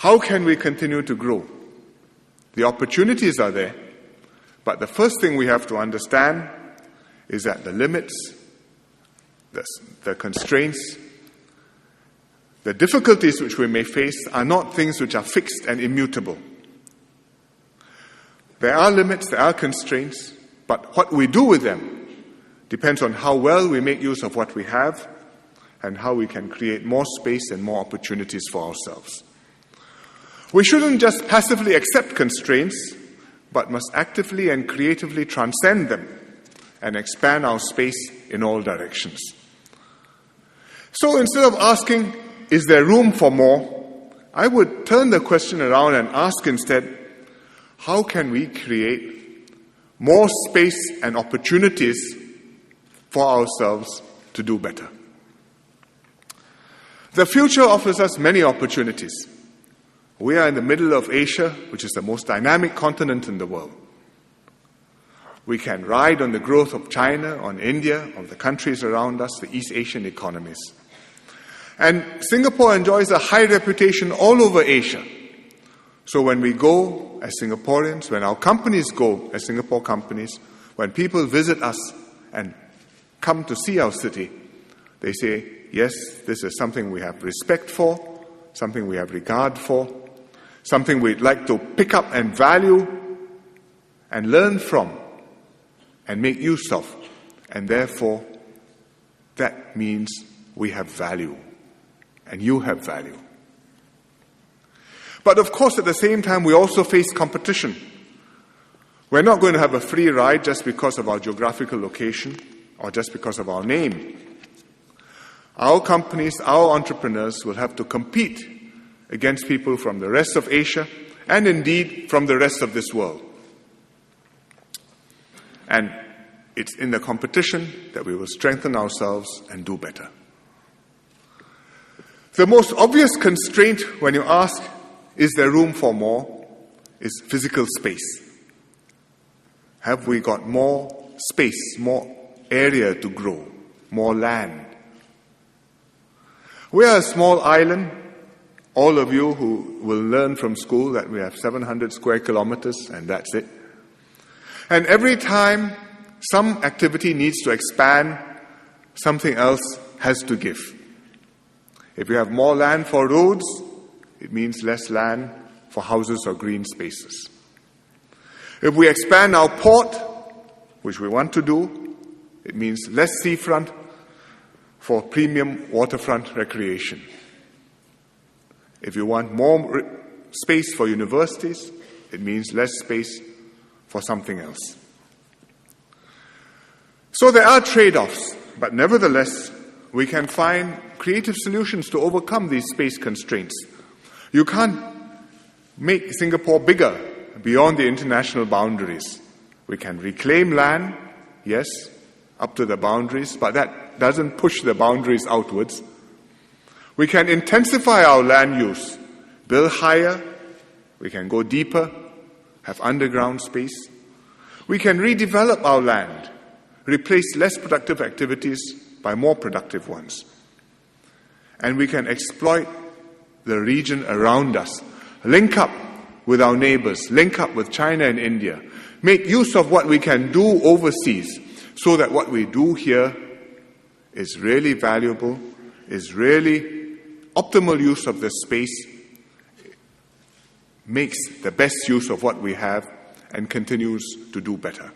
How can we continue to grow? The opportunities are there, but the first thing we have to understand is that the limits, the constraints, the difficulties which we may face are not things which are fixed and immutable. There are limits, there are constraints, but what we do with them depends on how well we make use of what we have and how we can create more space and more opportunities for ourselves. We shouldn't just passively accept constraints, but must actively and creatively transcend them and expand our space in all directions. So instead of asking, is there room for more, I would turn the question around and ask instead, how can we create more space and opportunities for ourselves to do better? The future offers us many opportunities. We are in the middle of Asia, which is the most dynamic continent in the world. We can ride on the growth of China, on India, of the countries around us, the East Asian economies. And Singapore enjoys a high reputation all over Asia. So when we go as Singaporeans, when our companies go as Singapore companies, when people visit us and come to see our city, they say, yes, this is something we have respect for, something we have regard for, something we'd like to pick up and value and learn from and make use of. And therefore, that means we have value and you have value. But of course, at the same time, we also face competition. We're not going to have a free ride just because of our geographical location or just because of our name. Our companies, our entrepreneurs will have to compete against people from the rest of Asia and indeed from the rest of this world. And it's in the competition that we will strengthen ourselves and do better. The most obvious constraint when you ask, is there room for more, is physical space. Have we got more space, more area to grow, more land? We are a small island. All of you who will learn from school that we have 700 square kilometers and that's it. And every time some activity needs to expand, something else has to give. If we have more land for roads, it means less land for houses or green spaces. If we expand our port, which we want to do, it means less seafront for premium waterfront recreation. If you want more space for universities, it means less space for something else. So there are trade-offs, but nevertheless, we can find creative solutions to overcome these space constraints. You can't make Singapore bigger beyond the international boundaries. We can reclaim land, yes, up to the boundaries, but that doesn't push the boundaries outwards. We can intensify our land use, build higher, we can go deeper, have underground space. We can redevelop our land, replace less productive activities by more productive ones. And we can exploit the region around us, link up with our neighbors, link up with China and India, make use of what we can do overseas so that what we do here is really valuable, is really optimal use of the space, makes the best use of what we have, and continues to do better.